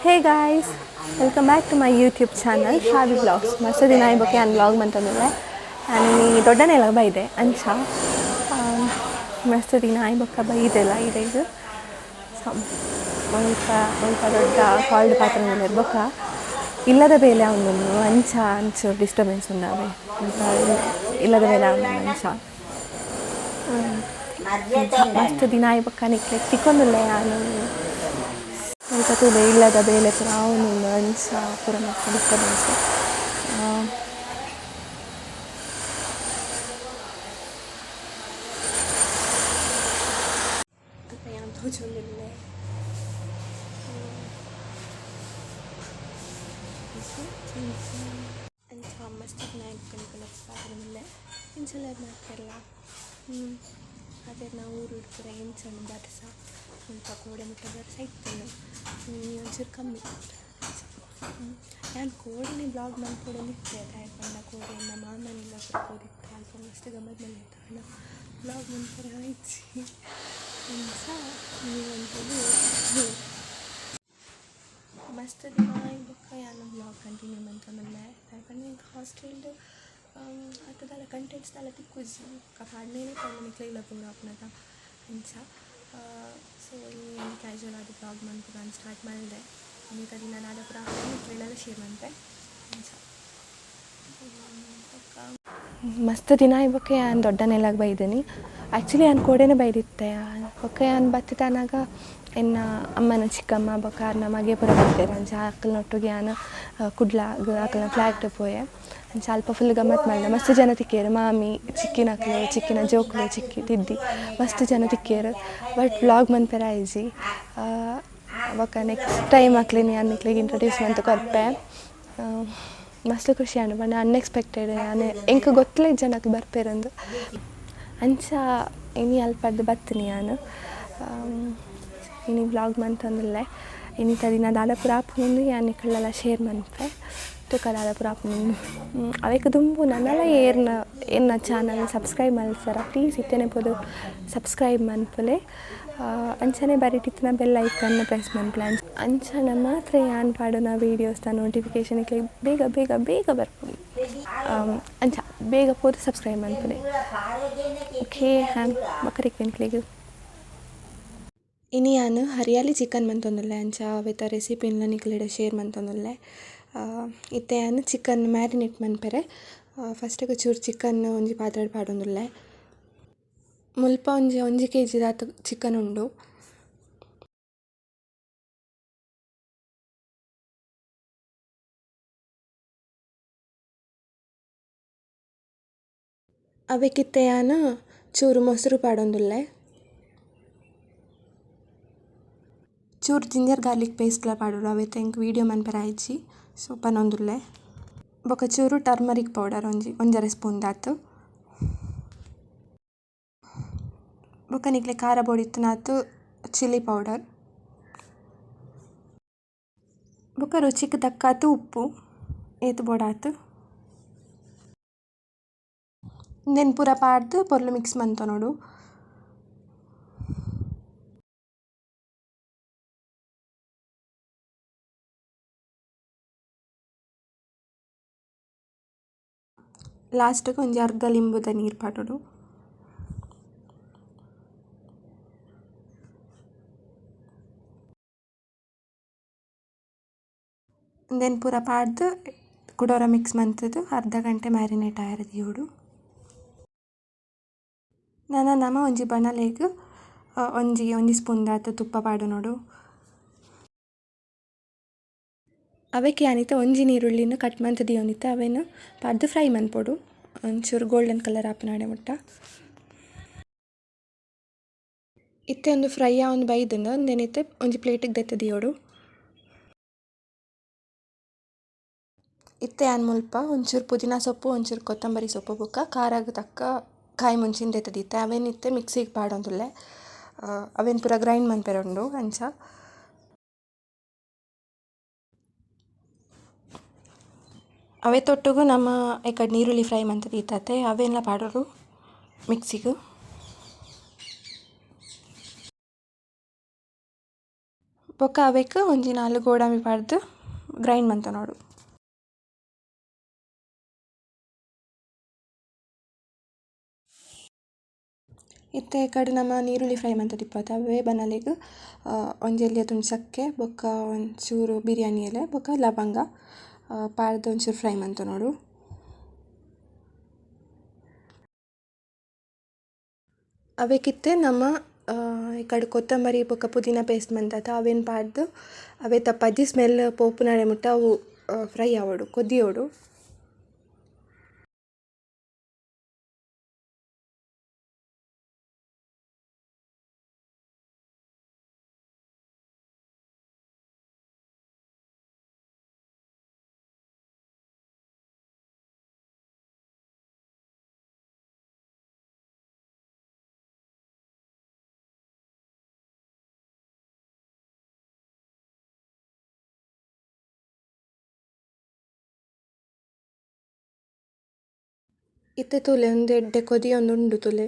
Hey guys, welcome back to my YouTube channel Shavi Vlogs. ಮಸ್ತ್ ದಿನ ಆಯ್ಬೇಕು ನಾನು vlog ಅಂತಂದಿಲ್ಲ. ನಾನು ಈ ದೊಡ್ಡನೆಲ್ಲ ಬೈದೆ ಅಂಚ ಮಸ್ತ್ ದಿನ ಆಯ್ಬೇಕು ಬೈದೆಲ್ಲ ಇದು ಸ್ವಲ್ಪ ದೊಡ್ಡ ಕಾಲ್ಡ್ ಪಾತ್ರೆಯಲ್ಲಿ ಇರ್ಬೇಕಾ ಇಲ್ಲದ ಬೇಲೆ ಅವನು ಅಂಚು ಡಿಸ್ಟರ್ಬೆನ್ಸ್ ಉಂಡಾವೆ ಇಲ್ಲದ ಬೇಲೆ ಅವನು ಅಂಚ ಮಸ್ತ್ ದಿನ ಆಯ್ಬೇಕು ನಿಕ್ಲೆ ತಿಕ್ಕೊಂದಿಲ್ಲ ನಾನು ತುಲೆ ಇಲ್ಲದ ಬೇಲೆ ಪುರ ಅವನು ಅಂಚ ಪೂರ ಮಸ್ತ್ ಡಿಸ್ಟರ್ಬೆನ್ಸ್ ತೋಚೊಂದಿಲ್ಲ ಅಂಚ ಮಸ್ತ್ ದಿನ ಆಯ್ಕೊಂಡು ಪಾತ್ರಮಿಲ್ಲ ಇಂಚೆಲ್ಲ ಮಾಡ್ತಾರಲ್ಲ ಅದೇ ನಾವು ಊರು ಹಿಡ್ಕರ ಇಂಚಣ್ಣ ಬರಸ ಸ್ವಲ್ಪ ಕೋಡೆ ಮುಟ್ಟ ಬರಸ ಇತ್ತೇನು ಒಂಚೂರು ಕಮ್ಮಿ ನಾನು ಕೋಡಿನೇ ಬ್ಲಾಗ್ ಮಾಡ್ಕೊಡೋದಿತ್ತೆ ತಾಯ್ಕೊಂಡ ಕೋಡೆ ನಮ್ಮ ಮಾಮನೆಲ್ಲ ಕೊಡ್ಕೋದಿತ್ತು ಅಲ್ಪ ಮಸ್ತ್ ಗಮ್ಮತ್ ಮೇಲೆ ತಾಣ ಬ್ಲಾಗ್ ಮಾಡ್ತಾರೆ ಆಯ್ತು ಸಹ ನೀವಂತೂ ಮಸ್ತ್ ದಿನ ಇವಾಗ ಯಾನು ಬ್ಲಾಗ್ ಕಂಟಿನ್ಯೂ ಮಾಡ್ತಾನಲ್ಲ ಯಾಕಂದ್ರೆ ಈಗ ಹಾಸ್ಟೆಲ್ದು ಅದೆಲ್ಲ ಕಂಟೆಂಟ್ಸ್ ಎಲ್ಲ ತಿಕ್ಕುಜಿ ಪಾಡ್ನೇನೆ ಪಂಡ ಇಲ್ಲ ಪೂರ ಅಪ್ಪನದ ಅಂಚ ಸೊ ಏನು ಕ್ಯಾಶುವಲ್ ಆಗಿ ಬ್ಲಾಗ್ ಮಾಡ್ಕೊಂಡು ನಾನು ಸ್ಟಾರ್ಟ್ ಮಾಡಿದೆ ಇನ್ನಿತ ದಿನ ನಾನು ಪೂರ ಮಕ್ಕಳೆಲ್ಲ ಶೇರ್ ಮಾಡಿದೆ ಅಂಚ ಮಸ್ತ್ ದಿನ ಇವಾಗ ನಾನು ದೊಡ್ಡನೆಲ್ಲಾಗ ಬೈದೀನಿ ಆ್ಯಕ್ಚುಲಿ ನಾನು ಕೋಡೆನೇ ಬೈದಿತ್ತೆ ಬೊಕ್ಕ ನಾನು ಬತ್ತಿತಾನಾಗ ಎನ್ನ ಅಮ್ಮನ ಚಿಕ್ಕಮ್ಮ ಬೊಕ್ಕ ನಮಗೆ ಪುರ ಬರ್ತಾರೆ ಅಂಚ ಅಕ್ಕಲನೊಟ್ಟಿಗೆ ನಾನು ಕುಡ್ಲಾಗ ಅಕ್ಕಲನ ಫ್ಲ್ಯಾಟ್ ಪೋಯೆ ಅಂಚ ಅಲ್ಪ ಫುಲ್ ಗಮ್ಮತ್ತು ಮಾಡಿದೆ ಮಸ್ತ್ ಜನ ತಿಕ್ಕೇರು ಮಾಮಿ ಚಿಕ್ಕಿನ ಅಕ್ಕಲು ಚಿಕ್ಕಿನ ಜೋಕ್ಲು ಚಿಕ್ಕಿ ತಿದ್ದಿ ಮಸ್ತ್ ಜನ ತಿಕ್ಕೇರು ಬಟ್ ವ್ಲಾಗ್ ಮನ್ಪೆರ ಐಜಿ ಬೊಕ್ಕ ನೆಕ್ಸ್ಟ್ ಟೈಮ್ ಅಕ್ಲಿನಿ ಅನ್ನಿಕ್ಲಿಗೆ ಇಂಟ್ರೊಡ್ಯೂಸ್ ಮಾಡ್ತಾ ಕೊರ್ಪೆ ಮಸ್ತ್ ಖುಷಿ ಅಣ್ಣ ಬಣ್ಣ ಅನ್ಎಕ್ಸ್ಪೆಕ್ಟೆಡ್ ನಾನು ಎಂಕ ಗೊತ್ತಲೇ ಜನಕ್ಕೆ ಬರ್ಪೇರಂದು ಅಂಚ ಇನಿ ಅಲ್ಪದ್ದು ಬರ್ತೀನಿ ನಾನು ಇನಿ ವ್ಲಾಗ್ ಮಂತಂದಿಲ್ಲ ಇನ್ನಿತ ದಿನ ದಾದ ಪುರಾಪ್ ಮುಂದೆ ಯಾನಿ ಕಳ್ಳೆಲ್ಲ ಶೇರ್ ಮನ್ಪೆ ತುಕ ದಾದ ಪುರಾಪ್ ಮುಂದೆ ಅವಕ್ಕೆ ದುಂಬು ನನ್ನೆಲ್ಲ ಏನ ಚಾನಲ್ ಸಬ್ಸ್ಕ್ರೈಬ್ ಮಲ್ಸರ ಪ್ಲೀಸ್ ಇತ್ತೇನೆ ಪೋದು ಸಬ್ಸ್ಕ್ರೈಬ್ ಮನ್ಪಲೆ ಅಂಚನೆ ಬರೀಟಿತ್ತಿನ ಬೆಲ್ ಐಕನ್ನ ಪ್ರೆಸ್ ಮನ್ಪಲೆ ಅಂಚನ ಮಾತ್ರ ಯಾನ್ ಪಾಡೋನ ವೀಡಿಯೋಸ್ನ ನೋಟಿಫಿಕೇಷನ್ಗೆ ಬೇಗ ಬೇಗ ಬೇಗ ಬರ್ಬೋದು ಅಂಚ ಬೇಗ ಪೋದು ಸಬ್ಸ್ಕ್ರೈಬ್ ಮನ್ಪಲೆ ಓಕೆ ಹ್ಯಾಂಗ್ ಬಕರಿಗೆ ಬೆನ್ಕ್ಲಿಗೆ ಇನಿ ನಾನು ಹರಿಯಾಲಿ ಚಿಕನ್ ಮಂತೊಂದುಲ್ಲೆ ಅಂಚ ಅವೆತ ರೆಸಿಪಿನ ನಿಕ್ಲೆಡೆ ಶೇರ್ ಮಂತೊಂದುಲ್ಲೆ ಇತ್ತೆ ನಾನು ಚಿಕನ್ ಮ್ಯಾರಿನೇಟ್ ಮನ್ಪೆರೆ ಫಸ್ಟಿಗೆ ಚೂರು ಚಿಕನ್ ಒಂಜಿ ಪಾತ್ರೆಡ್ ಪಾಡೊಂದುಲ್ಲೆ ಮುಲ್ಪ ಒಂಜಿ kg ದಾತ ಚಿಕನ್ ಉಂಡು ಅವಕ್ಕಿತ್ತೆ ನಾನು ಚೂರು ಮೊಸರು ಪಾಡೊಂದುಲ್ಲೆ ಚೂರು ಜಿಂಜರ್ ಗಾರ್ಲಿಕ್ ಪೇಸ್ಟ್ಲ ಪಾಡೋಡು ಅವೈತೆ ಎಂಕ್ ವೀಡಿಯೋ ಮನ್ಪೆರ ಆಯ್ಚಿ ಸೊ ಪನೊಂದುಲ್ಲೆ ಬೊಕ ಚೂರು ಟರ್ಮರಿಕ್ ಪೌಡರ್ ಒಂಜರೆ ಸ್ಪೂನ್ ದಾತು ಬೊಕ ನಿಕ್ಲೆ ಖಾರ ಬೋಡಿತ್ತನಾತು ಚಿಲ್ಲಿ ಪೌಡರ್ ಬೊಕ ರುಚಿಗೆ ತಕ್ಕಾತು ಉಪ್ಪು ಏತು ಬೋಡಾತು ದೆನ್ ಪೂರ ಪಾಡ್ದು ಪೊರ್ಲು ಮಿಕ್ಸ್ ಮಂತೊನೋಡು ಲಾಸ್ಟಿಗೆ ಒಂಜಿ ಅರ್ಧ ಲಿಂಬುದ ನೀರು ಪಾಡೋಡು ದೆನ್ ಪೂರ ಪಾಡ್ದು ಕುಡೋರ ಮಿಕ್ಸ್ ಮಂತದ್ದು ಅರ್ಧ ಗಂಟೆ ಮ್ಯಾರಿನೇಟ್ ಆಯರದು ಇವುಡು ನಾನು ನಮ್ಮ ಒಂಜಿ ಬಣಲೆಗ್ ಒಂಜಿ ಸ್ಪೂನ್ ದಾತ ತುಪ್ಪ ಪಾಡು ನೋಡು ಅವಕ್ಕೆ ಏನಿತ್ತು ಒಂಜಿ ನೀರುಳ್ಳಿನ ಕಟ್ ಮಂತ್ ದಿಯೋನಿತ್ತು ಅವೇನು ಪಾಡ್ದು ಫ್ರೈ ಮನ್ಪೊಡು ಒಂಚೂರು ಗೋಲ್ಡನ್ ಕಲರ್ ಆಪನಾಡೆ ಮುಟ್ಟ ಇತ್ತೆ ಒಂದು ಫ್ರೈ ಒಂದು ಬೈದಿಂದ ಒಂದೇನಿತ್ತೆ ಒಂಜಿ ಪ್ಲೇಟಿಗೆ ದೆತ್ತ ದಿಯೋಡು ಇತ್ತೆ ಏನು ಮುಲ್ಪ ಒಂಚೂರು ಪುದೀನ ಸೊಪ್ಪು ಒಂಚೂರು ಕೊತ್ತಂಬರಿ ಸೊಪ್ಪು ಬುಕ್ಕ ಖಾರಾಗ ತಕ್ಕ ಕಾಯಿ ಮುಂಚಿನ ದೆತ್ತದಿತ್ತೆ ಅವೇನಿತ್ತೆ ಮಿಕ್ಸಿಗೆ ಪಾಡೊಂದುಲ್ಲೆ ಅವೇನು ಪೂರ ಗ್ರೈಂಡ್ ಮನ್ಪೆರೊಂಡು ಅಂಚ ಅವೇ ತೊಟ್ಟುಗು ನಮ್ಮ ಎಕಡೆ ನೀರುಳ್ಳಿ ಫ್ರೈ ಮಂತದ್ದು ಇತ್ತತೆ ಅವೆಲ್ಲ ಪಾಡೋರು ಮಿಕ್ಸಿಗೆ ಬೊಕ ಅವೆಕ್ ಒಂಜಿ 4 ಗೋಡಂಬಿ ಪಾಡ್ದ್ ಗ್ರೈಂಡ್ ಮಂತೊನೋಡು. ಇತ್ತೆ ಕಡೆ ನಮ್ಮ ನೀರುಳ್ಳಿ ಫ್ರೈ ಮಂತುದಿಪ್ಪುಜಿ ಅವೇ ಬನ್ನಲೆಗ್ ಒಂಜಿ ಎಲ್ಯ ತುಂಡು ಚಕ್ಕೆ ಬೊಕ ಒಂಚೂರು ಬಿರಿಯಾನಿ ಎಲೆ ಬೊಕ ಲವಂಗ ಪಾಡ್ದ್ ಒಂಚೂರು ಫ್ರೈ ಮಂತೊನೋಡು. ಅವೆಕಿತ್ತೆ ನಮ್ಮ ಈ ಕಡೆ ಕೊತ್ತಂಬರಿ ಬೊಕ ಪುದೀನ ಪೇಸ್ಟ್ ಮಂತದ ಅವೆನ್ ಪಾಡ್ದ್ ಅವೆತ ಪಜ್ಜಿ ಸ್ಮೆಲ್ ಪೋಪುನನೆ ಮುಟ್ಟ ಅವು ಫ್ರೈ ಆವೊಡು ಕೊದ್ದಿಯೋಡು. ಇತ್ತೆ ತೂಲೆ ಒಂದು ಎಡ್ಡೆ ಕೊದಿಯೊಂದುಂಡು ತೂಲೆ.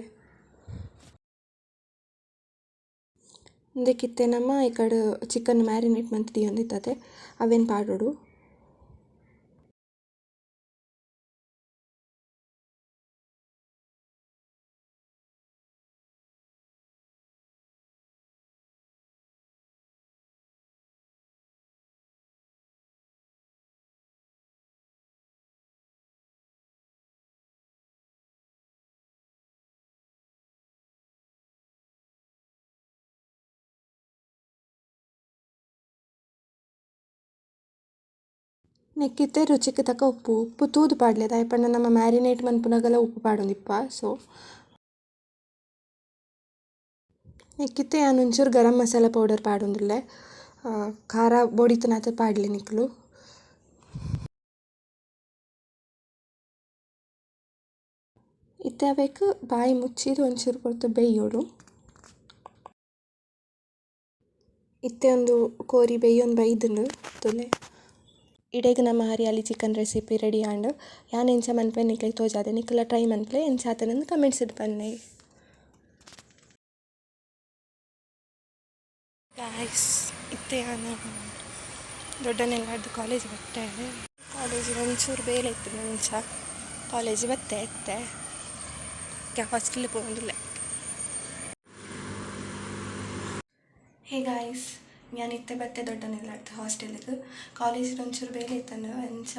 ಇಂದೆಕಿತ್ತೆ ನಮ್ಮ ಈ ಕಡೆ ಚಿಕನ್ ಮ್ಯಾರಿನೇಟ್ ಮಂತಿದಿಯೊಂದಿತ್ತತೆ ಅವೆನ್ ಪಾಡೋಡು. ನೆಕ್ಕಿತ್ತೆ ರುಚಿಗೆ ತಕ್ಕ ಉಪ್ಪು ತೂದು ಪಾಡ್ಲೆದ ಆಯ್ಪಂಡ ನಮ್ಮ ಮ್ಯಾರಿನೇಟ್ ಮನ್ಪುನಗಲ ಉಪ್ಪು ಪಾಡೊಂದಿಪ್ಪ. ಸೊ ನೆಕ್ಕಿತ್ತೆ ಯಾನ್ ಒಂಚೂರು ಗರಂ ಮಸಾಲ ಪೌಡರ್ ಪಾಡೊಂದುಲ್ಲೆ ಖಾರ ಬೋಡಿತ್ತುನಾತ್ ಪಾಡ್ಲೆ ನಿಕ್ಲು. ಇತ್ತೆ ಅವೆಕ್ ಬಾಯಿ ಮುಚ್ಚಿದ್ ಒಂಚೂರು ಪೊರ್ತು ಬೇಯ್ಯೋಡು. ಇತ್ತೆ ಒಂದು ಕೋರಿ ಬೇಯ್ಯೊಂದು ಬೈದ್ಂಡ್ ತೂಲೆ. ಇಡೆಗ್ ನಮ್ಮ hariyali chicken recipe ready and ಯಾನ್ ಎಂಚ ಮನ್ಪೆ ನಿಕ್ಲೆಗ್ ತೋಜಾದೆ ನಿಕ್ಲ ಟ್ರೈ ಮನ್ಪಲೆ ಎಂಚ ಆತಂದ್ ಕಮೆಂಟ್ಸ್ ಬನ್ನಿ. ಗಾಯ್ಸ್ ಇತ್ತೆ ಯಾನ್ ದೊಡ್ಡನೆಲ್ಲಾರ್ದು ಕಾಲೇಜ್ ಬತ್ತೆ. ಕಾಲೇಜಿಗೆ ಒಂಚೂರು ಬೇಲೆ ಇತ್ತು ಮುಂಚ ಕಾಲೇಜ್ ಬತ್ತೆ ಎತ್ತೆ ಹಾಸ್ಟೆಲ್ ಪೋಗೊಂದಿಲ್ಲ. ಹೇ ಗಾಯ್ಸ್ ഞാൻ ഇത്തെ ബತ್ತೆ ದೊಡ್ಡನೆಲ್ಲಾರ್ದು ಹಾಸ್ಟೆಲಿಗೆ ಕಾಲೇಜಿಗೆ ಒಂಚೂರು ಬೇಲೆ ಇತ್ತಂದು ಎಂಚ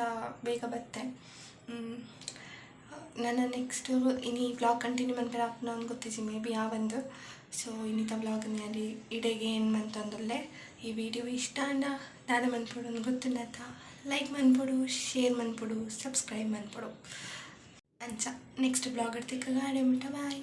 ಬೇಗ ಬತ್ತೆ. ನನ್ನ ನೆಕ್ಸ್ಟ್ ಇನಿ ವ್ಲಾಗ್ ಕಂಟಿನ್ಯೂ ಮನ್ಪೆರ ಆಪುನ ಒಂದು ಗೊತ್ತಿಜಿ ಮೇ ಬಿ ಯಾವಂದು. ಸೊ ಇನ್ನಿತ ವ್ಲಾಗ್ ಅಲ್ಲಿ ಇಡೆಗೆ ಏನು ಮಂತಂದುಲ್ಲೆ ಈ ವಿಡಿಯೋ ಇಷ್ಟ ಅಂಡ ದಾದ ಮನ್ಪೊಡು ಒಂದು ಗೊತ್ತಿಲ್ಲತ್ತ ಲೈಕ್ ಮನ್ಪೊಡು ಶೇರ್ ಮನ್ಪೊಡು ಸಬ್ಸ್ಕ್ರೈಬ್ ಮನ್ಪೊಡು ಅಂಚ ನೆಕ್ಸ್ಟ್ ವ್ಲಾಗ್ ಇಡ್ತಿಕ್ಕ ಗಾಡೆ ಮುಟ್ಟ ಬಾಯ್.